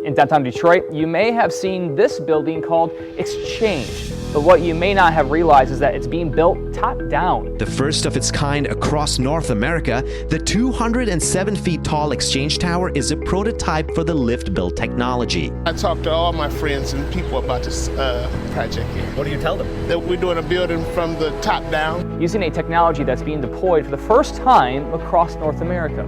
In downtown Detroit, you may have seen this building called Exchange, but what you may not have realized is that it's being built top down. The first of its kind across North America, the 207 feet tall Exchange Tower is a prototype for the LIFTbuild technology. I talked to all my friends and people about this project here. What do you tell them? That we're doing a building from the top down. Using a technology that's being deployed for the first time across North America.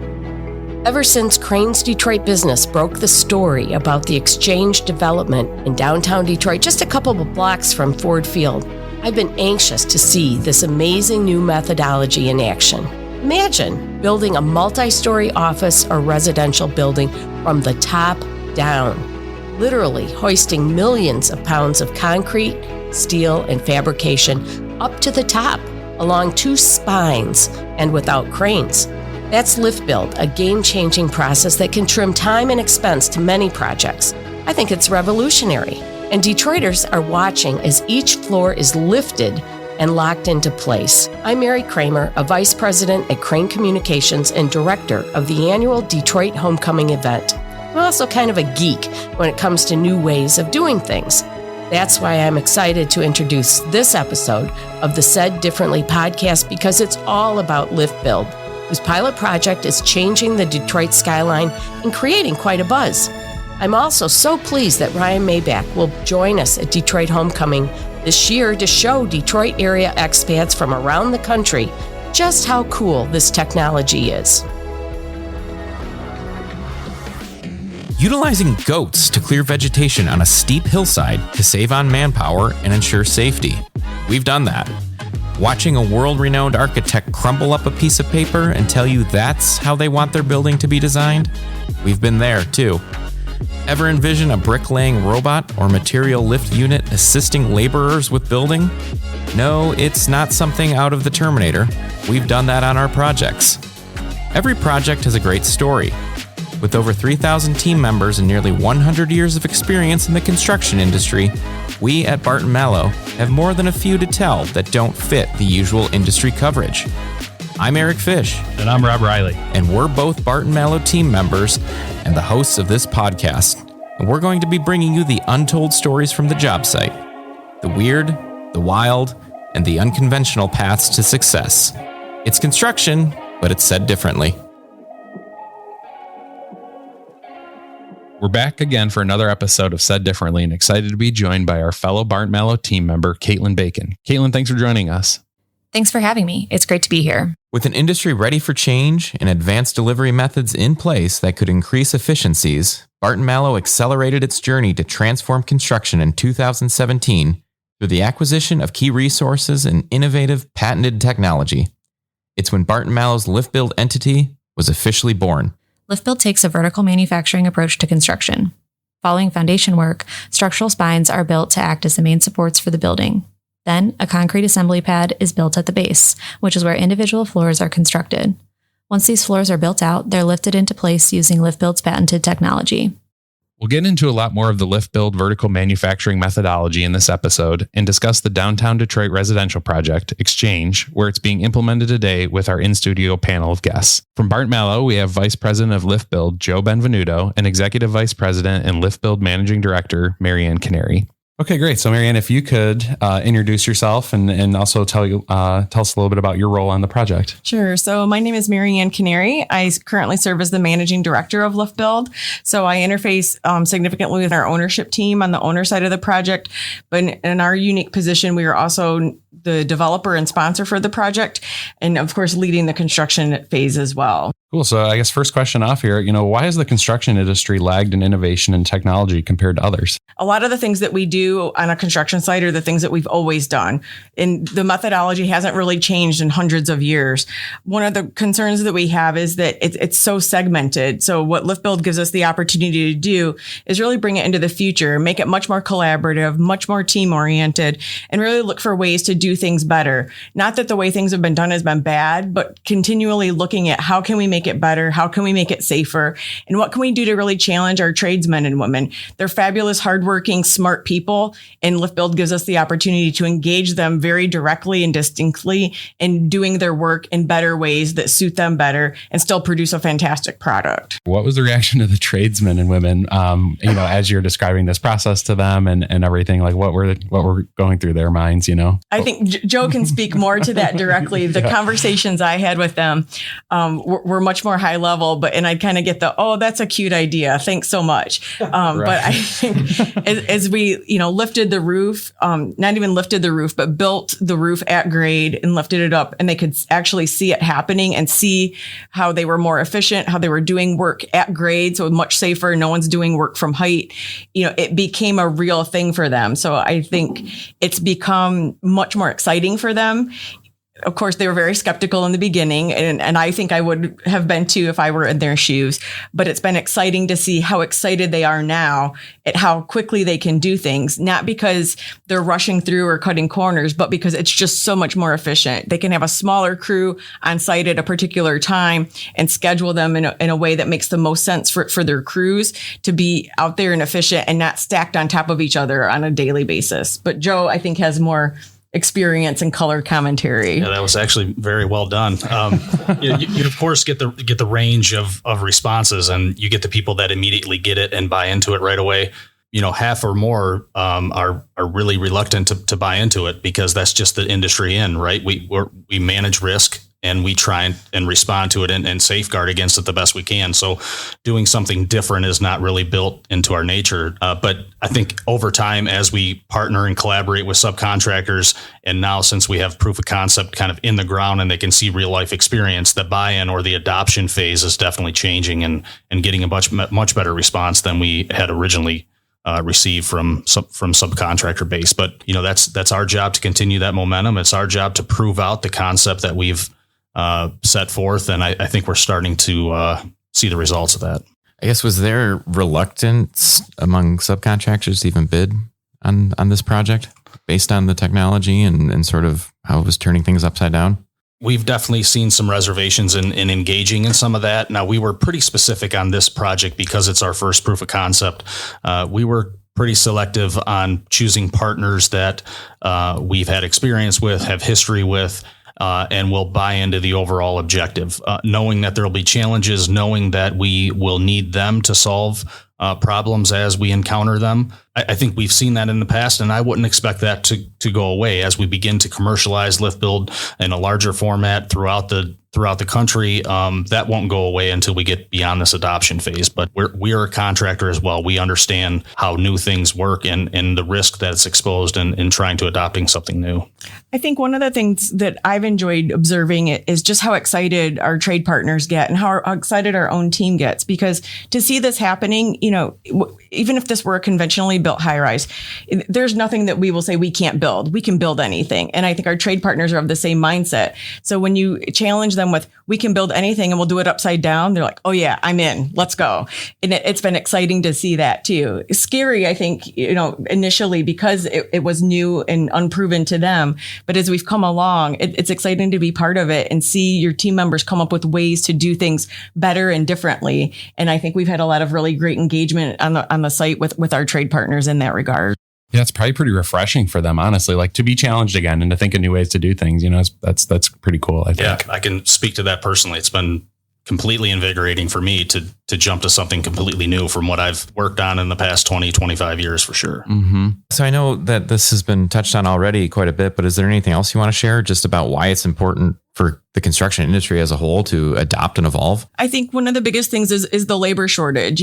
Ever since Crane's Detroit Business broke the story about the Exchange development in downtown Detroit, just a couple of blocks from Ford Field, I've been anxious to see this amazing new methodology in action. Imagine building a multi-story office or residential building from the top down, literally hoisting millions of pounds of concrete, steel, and fabrication up to the top along two spines and without cranes. That's LIFTbuild, a game-changing process that can trim time and expense to many projects. I think it's revolutionary, and Detroiters are watching as each floor is lifted and locked into place. I'm Mary Kramer, a vice president at Crane Communications and director of the annual Detroit Homecoming event. I'm also kind of a geek when it comes to new ways of doing things. That's why I'm excited to introduce this episode of the Said Differently podcast, because it's all about LIFTbuild, whose pilot project is changing the Detroit skyline and creating quite a buzz. I'm also so pleased that Ryan Maybach will join us at Detroit Homecoming this year to show Detroit area expats from around the country just how cool this technology is. Utilizing goats to clear vegetation on a steep hillside to save on manpower and ensure safety. We've done that. Watching a world-renowned architect crumble up a piece of paper and tell you that's how they want their building to be designed? We've been there, too. Ever envision a bricklaying robot or material lift unit assisting laborers with building? No, it's not something out of the Terminator. We've done that on our projects. Every project has a great story. With over 3,000 team members and nearly 100 years of experience in the construction industry, we at Barton Malow have more than a few to tell that don't fit the usual industry coverage. I'm Eric Fish. And I'm Rob Riley. And we're both Barton Malow team members and the hosts of this podcast. And we're going to be bringing you the untold stories from the job site. The weird, the wild, and the unconventional paths to success. It's construction, but it's said differently. We're back again for another episode of Said Differently and excited to be joined by our fellow Barton Malow team member, Caitlin Bacon. Caitlin, thanks for joining us. Thanks for having me. It's great to be here. With an industry ready for change and advanced delivery methods in place that could increase efficiencies, Barton Malow accelerated its journey to transform construction in 2017 through the acquisition of key resources and innovative patented technology. It's when Barton Malow's LIFTbuild entity was officially born. LIFTbuild takes a vertical manufacturing approach to construction. Following foundation work, structural spines are built to act as the main supports for the building. Then, a concrete assembly pad is built at the base, which is where individual floors are constructed. Once these floors are built out, they're lifted into place using LIFTbuild's patented technology. We'll get into a lot more of the LIFTbuild vertical manufacturing methodology in this episode and discuss the downtown Detroit residential project, Exchange, where it's being implemented today with our in-studio panel of guests. From Barton Malow, we have Vice President of LIFTbuild, Joe Benvenuto, and Executive Vice President and LIFTbuild Managing Director, Marianne Canary. Okay, great. So Marianne, if you could introduce yourself and also tell us a little bit about your role on the project. Sure. So my name is Marianne Canary. I currently serve as the managing director of LIFTbuild. So I interface significantly with our ownership team on the owner side of the project. But in our unique position, we are also the developer and sponsor for the project, and of course, leading the construction phase as well. Cool. So I guess first question off here, why has the construction industry lagged in innovation and technology compared to others? A lot of the things that we do on a construction site are the things that we've always done. And the methodology hasn't really changed in hundreds of years. One of the concerns that we have is that it's so segmented. So what LIFTbuild gives us the opportunity to do is really bring it into the future, make it much more collaborative, much more team oriented, and really look for ways to do things better. Not that the way things have been done has been bad, but continually looking at how can we make make it better? How can we make it safer? And what can we do to really challenge our tradesmen and women? They're fabulous, hardworking, smart people. And LIFTbuild gives us the opportunity to engage them very directly and distinctly in doing their work in better ways that suit them better and still produce a fantastic product. What was the reaction of the tradesmen and women, as you're describing this process to them and everything? Like what were going through their minds, I think Joe can speak more to that directly. The conversations I had with them were much more high level, and I'd kind of get that's a cute idea. Thanks so much. Right. But I think as we, lifted the roof, not even lifted the roof, but built the roof at grade and lifted it up, and they could actually see it happening and see how they were more efficient, how they were doing work at grade. So much safer. No one's doing work from height. It became a real thing for them. So I think it's become much more exciting for them. Of course, they were very skeptical in the beginning, and I think I would have been too if I were in their shoes. But it's been exciting to see how excited they are now at how quickly they can do things, not because they're rushing through or cutting corners, but because it's just so much more efficient. They can have a smaller crew on site at a particular time and schedule them in a way that makes the most sense for their crews to be out there and efficient and not stacked on top of each other on a daily basis. But Joe, I think, has more experience and color commentary. Yeah, that was actually very well done. You of course get the range of responses, and you get the people that immediately get it and buy into it right away. Half or more are really reluctant to buy into it because that's just the industry right? We manage risk and we try and respond to it and safeguard against it the best we can. So doing something different is not really built into our nature. But I think over time, as we partner and collaborate with subcontractors, and now since we have proof of concept kind of in the ground and they can see real life experience, the buy-in or the adoption phase is definitely changing and getting a much better response than we had originally received from subcontractor base. But that's our job to continue that momentum. It's our job to prove out the concept that we've set forth, and I think we're starting to see the results of that. I guess, was there reluctance among subcontractors to even bid on this project based on the technology and sort of how it was turning things upside down? We've definitely seen some reservations in engaging in some of that. Now, we were pretty specific on this project because it's our first proof of concept. We were pretty selective on choosing partners that we've had experience with, have history with, and will buy into the overall objective, knowing that there will be challenges, knowing that we will need them to solve problems as we encounter them. I think we've seen that in the past, and I wouldn't expect that to go away as we begin to commercialize LIFTbuild in a larger format throughout the country. That won't go away until we get beyond this adoption phase. But we are a contractor as well. We understand how new things work and the risk that's exposed in trying to adopting something new. I think one of the things that I've enjoyed observing is just how excited our trade partners get and how excited our own team gets, because to see this happening, even if this were a conventionally built high rise, there's nothing that we will say we can't build. We can build anything. And I think our trade partners are of the same mindset. So when you challenge them with, we can build anything and we'll do it upside down, they're like, oh yeah, I'm in, let's go. And it's been exciting to see that too. It's scary, I think, initially because it was new and unproven to them. But as we've come along, it's exciting to be part of it and see your team members come up with ways to do things better and differently. And I think we've had a lot of really great engagement on the site with our trade partners in that regard. Yeah, it's probably pretty refreshing for them, honestly, like to be challenged again and to think of new ways to do things. That's pretty cool, I think. Yeah, I can speak to that personally. It's been completely invigorating for me to jump to something completely new from what I've worked on in the past 20, 25 years for sure. Mm-hmm. So I know that this has been touched on already quite a bit, but is there anything else you want to share just about why it's important for the construction industry as a whole to adopt and evolve? I think one of the biggest things is the labor shortage.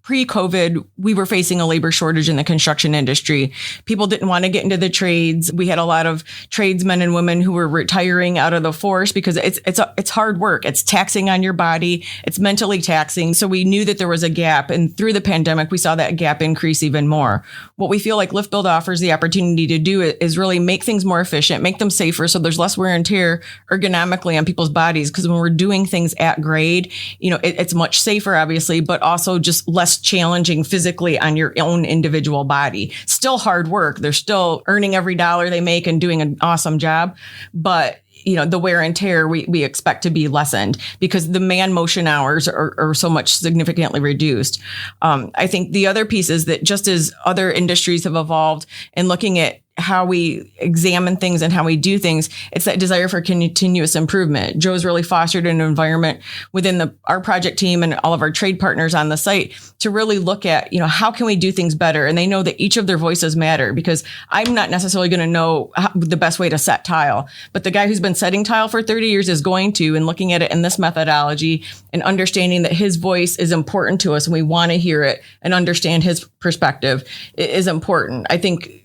Pre-COVID, we were facing a labor shortage in the construction industry. People didn't want to get into the trades. We had a lot of tradesmen and women who were retiring out of the force because it's hard work. It's taxing on your body. It's mentally taxing. So we knew that there was a gap. And through the pandemic, we saw that gap increase even more. What we feel like LIFTbuild offers the opportunity to do is really make things more efficient, make them safer so there's less wear and tear ergonomically on people's bodies. Because when we're doing things at grade, it's much safer, obviously, but also just less challenging physically on your own individual body. Still hard work. They're still earning every dollar they make and doing an awesome job. But the wear and tear we expect to be lessened because the man motion hours are so much significantly reduced. I think the other piece is that just as other industries have evolved in looking at how we examine things and how we do things, it's that desire for continuous improvement. Joe's really fostered an environment within our project team and all of our trade partners on the site to really look at, how can we do things better? And they know that each of their voices matter because I'm not necessarily going to know the best way to set tile, but the guy who's been setting tile for 30 years is going to, and looking at it in this methodology and understanding that his voice is important to us and we want to hear it and understand his perspective is important. I think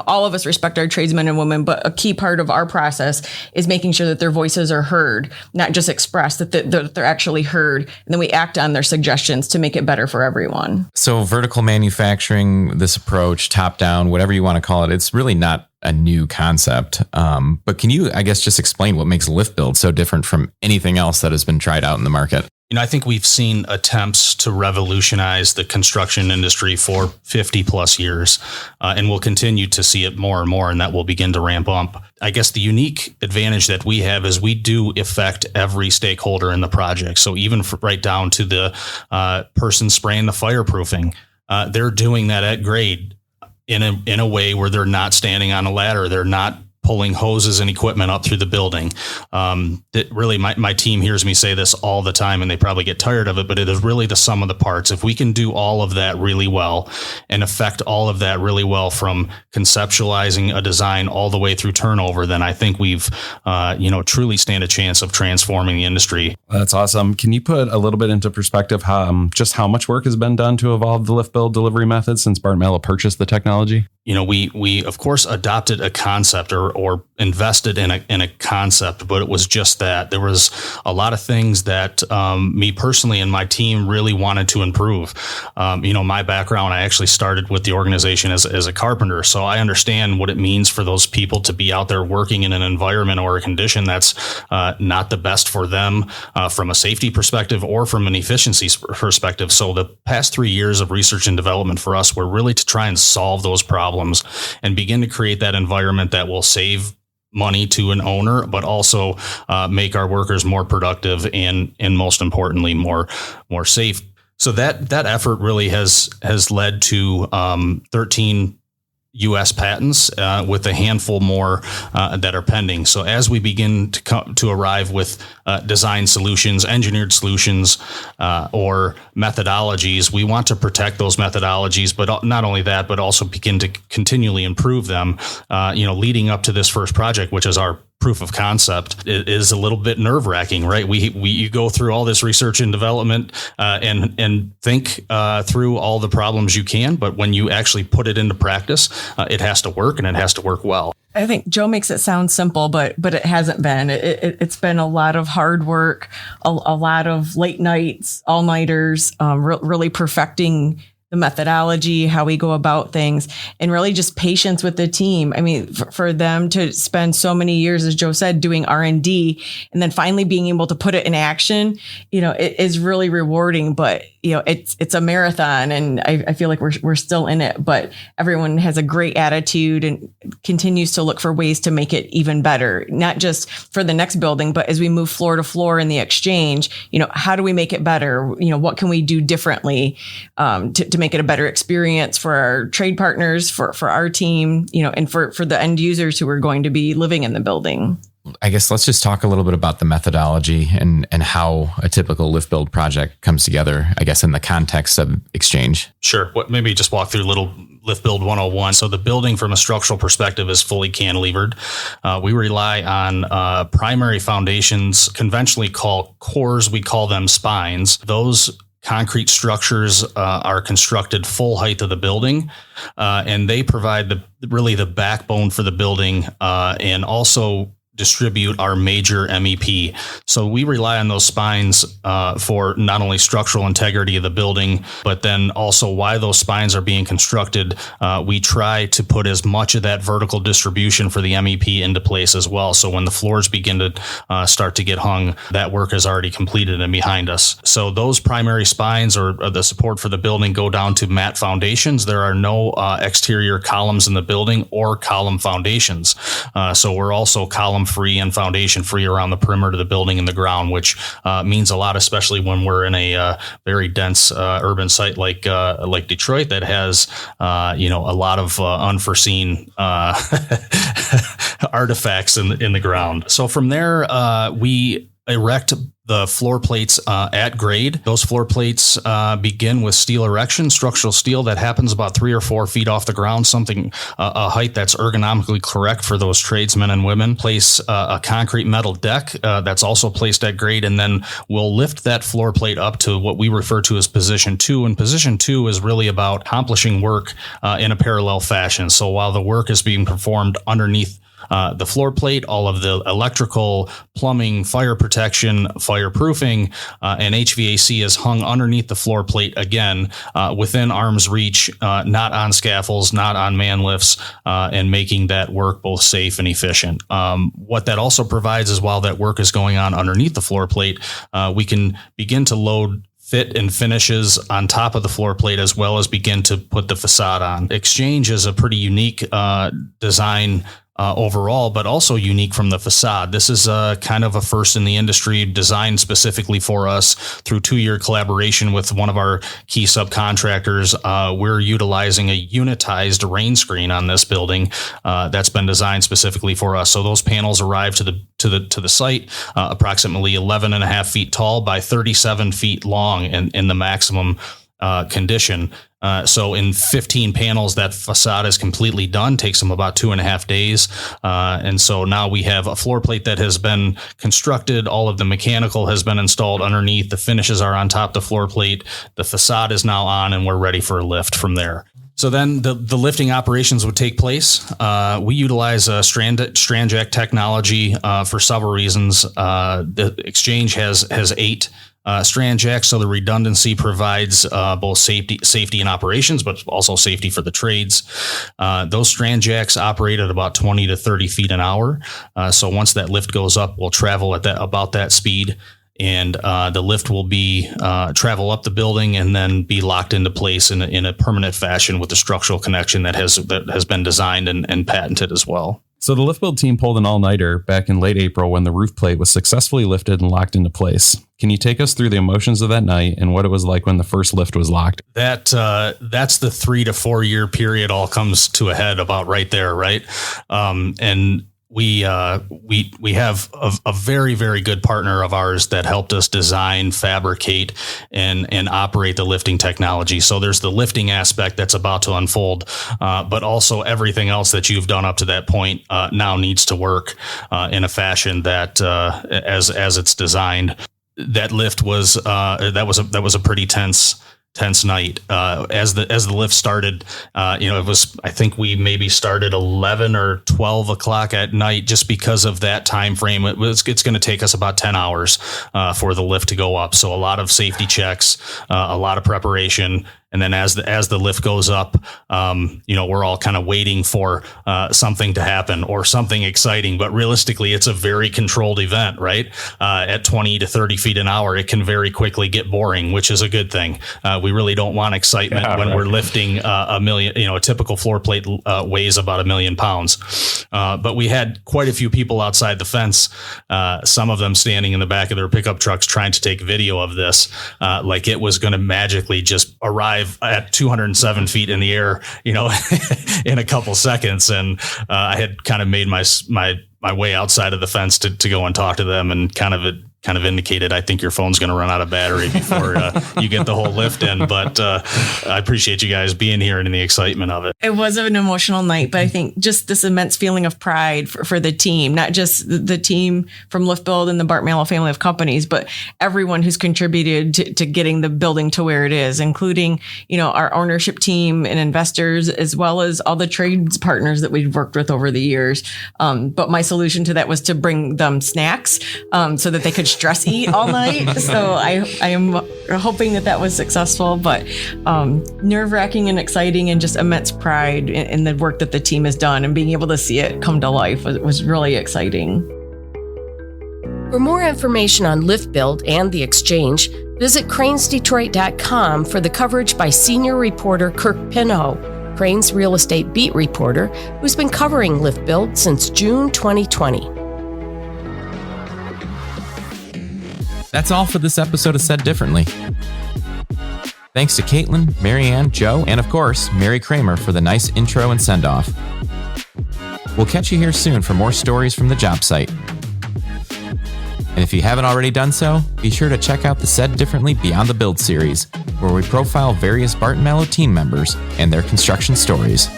all of us respect our tradesmen and women, but a key part of our process is making sure that their voices are heard, not just expressed, that they're actually heard. And then we act on their suggestions to make it better for everyone. So vertical manufacturing, this approach, top down, whatever you want to call it, it's really not a new concept. But can you, I guess, just explain what makes LIFTbuild so different from anything else that has been tried out in the market? I think we've seen attempts to revolutionize the construction industry for 50 plus years, and we'll continue to see it more and more, and that will begin to ramp up. I guess the unique advantage that we have is we do affect every stakeholder in the project. So even right down to the person spraying the fireproofing, they're doing that at grade in a way where they're not standing on a ladder. They're not pulling hoses and equipment up through the building. Really, my team hears me say this all the time and they probably get tired of it, but it is really the sum of the parts. If we can do all of that really well and affect all of that really well from conceptualizing a design all the way through turnover, then I think we've, truly stand a chance of transforming the industry. That's awesome. Can you put a little bit into perspective how much work has been done to evolve the LIFTbuild delivery method since Barton Malow purchased the technology? We of course adopted a concept or invested in a concept, but it was just that there was a lot of things that me personally and my team really wanted to improve. My background, I actually started with the organization as a carpenter, so I understand what it means for those people to be out there working in an environment or a condition that's not the best for them from a safety perspective or from an efficiency perspective. So the past 3 years of research and development for us were really to try and solve those problems and begin to create that environment that will save money to an owner, but also make our workers more productive and most importantly, more safe. So that effort really has led to 13 U.S. patents with a handful more that are pending. So as we begin to arrive with design solutions, engineered solutions, or methodologies, we want to protect those methodologies, but not only that, but also begin to continually improve them. Leading up to this first project, which is our proof of concept, it is a little bit nerve-wracking, right? You go through all this research and development and think through all the problems you can, but when you actually put it into practice, it has to work and it has to work well. I think Joe makes it sound simple, but it hasn't been. It's been a lot of hard work, a lot of late nights, all-nighters, really perfecting the methodology, how we go about things, and really just patience with the team. I mean, for them to spend so many years, as Joe said, doing R&D and then finally being able to put it in action, it is really rewarding, but it's a marathon and I feel like we're still in it, but everyone has a great attitude and continues to look for ways to make it even better, not just for the next building, but as we move floor to floor in the exchange, how do we make it better? What can we do differently to make it a better experience for our trade partners, for our team, and for the end users who are going to be living in the building. I guess let's just talk a little bit about the methodology and how a typical LIFTbuild project comes together, I guess, in the context of exchange. Sure. Maybe just walk through a little LIFTbuild 101. So the building from a structural perspective is fully cantilevered. We rely on primary foundations, conventionally called cores. We call them spines. Those concrete structures are constructed full height of the building, and they provide the backbone for the building and also distribute our major MEP. So we rely on those spines for not only structural integrity of the building, but then also why those spines are being constructed. We try to put as much of that vertical distribution for the MEP into place as well. So when the floors begin to start to get hung, that work is already completed and behind us. So those primary spines or the support for the building go down to mat foundations. There are no exterior columns in the building or column foundations. So we're also column free and foundation free around the perimeter of the building and the ground, which means a lot, especially when we're in a very dense urban site like Detroit that has a lot of unforeseen artifacts in the ground. So from there, we erect the floor plates at grade. Those floor plates begin with steel erection, structural steel that happens about 3 or 4 feet off the ground, something a height that's ergonomically correct for those tradesmen and women. Place a concrete metal deck that's also placed at grade, and then we'll lift that floor plate up to what we refer to as position 2. And position 2 is really about accomplishing work in a parallel fashion. So while the work is being performed underneath the floor plate, all of the electrical, plumbing, fire protection, fireproofing, and HVAC is hung underneath the floor plate again, within arm's reach, not on scaffolds, not on man lifts, and making that work both safe and efficient. What that also provides is while that work is going on underneath the floor plate, we can begin to load fit and finishes on top of the floor plate, as well as begin to put the facade on. Exchange is a pretty unique design overall, but also unique from the facade. This is kind of a first in the industry, designed specifically for us through 2-year collaboration with one of our key subcontractors. We're utilizing a unitized rain screen on this building that's been designed specifically for us. So those panels arrive to the site approximately 11.5 feet tall by 37 feet long in the maximum condition. So in 15 panels, that facade is completely done. Takes them about 2.5 days. And so now we have a floor plate that has been constructed. All of the mechanical has been installed underneath. The finishes are on top of the floor plate. The facade is now on, and we're ready for a lift from there. So then the lifting operations would take place. We utilize strand jack technology for several reasons. The Exchange has 8 strand jacks, so the redundancy provides both safety in operations, but also safety for the trades. Those strand jacks operate at about 20 to 30 feet an hour. So once that lift goes up, we'll travel at about that speed, and the lift will be travel up the building and then be locked into place in a permanent fashion with a structural connection that has been designed and patented as well. So the LIFTbuild team pulled an all-nighter back in late April when the roof plate was successfully lifted and locked into place. Can you take us through the emotions of that night and what it was like when the first lift was locked? That's the 3 to 4 year period all comes to a head about right there, right? And we have a very, very good partner of ours that helped us design, fabricate, and operate the lifting technology. So there's the lifting aspect that's about to unfold, but also everything else that you've done up to that point now needs to work in a fashion that as it's designed. That lift was that was a pretty tense night. As the lift started, it was, I think we maybe started 11 or 12 o'clock at night, just because of that time frame. It's going to take us about 10 hours for the lift to go up. So a lot of safety checks, a lot of preparation. And then as the lift goes up, we're all kind of waiting for something to happen or something exciting. But realistically, it's a very controlled event, right? At 20 to 30 feet an hour, it can very quickly get boring, which is a good thing. We really don't want excitement when we're lifting a million. A typical floor plate weighs about 1 million pounds. But we had quite a few people outside the fence, some of them standing in the back of their pickup trucks trying to take video of this, like it was going to magically just arrive at 207 feet in the air, in a couple seconds. And I had kind of made my way outside of the fence to go and talk to them, and kind of indicated, I think your phone's going to run out of battery before you get the whole lift in. But I appreciate you guys being here and in the excitement of it. It was an emotional night, but I think just this immense feeling of pride for the team, not just the team from LIFTbuild and the Barton Malow family of companies, but everyone who's contributed to getting the building to where it is, including, our ownership team and investors, as well as all the trades partners that we've worked with over the years. But my solution to that was to bring them snacks so that they could stress eat all night. So I am hoping that was successful, but nerve-wracking and exciting, and just immense pride in the work that the team has done, and being able to see it come to life was really exciting. For more information on LIFTbuild and the Exchange, visit cranesdetroit.com for the coverage by senior reporter Kirk Pinho, Cranes real estate beat reporter, who's been covering LIFTbuild since June 2020. That's all for this episode of Said Differently. Thanks to Caitlin, Marianne, Joe, and of course, Mary Kramer for the nice intro and send-off. We'll catch you here soon for more stories from the job site. And if you haven't already done so, be sure to check out the Said Differently Beyond the Build series, where we profile various Barton Malow team members and their construction stories.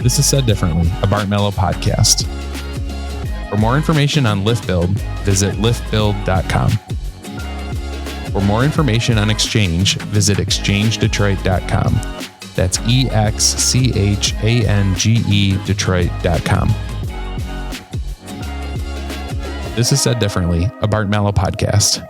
This is Said Differently, a Barton Malow podcast. For more information on LIFTbuild, visit liftbuild.com. For more information on Exchange, visit exchangedetroit.com. That's EXCHANGE Detroit.com. This is Said Differently, a Barton Malow podcast.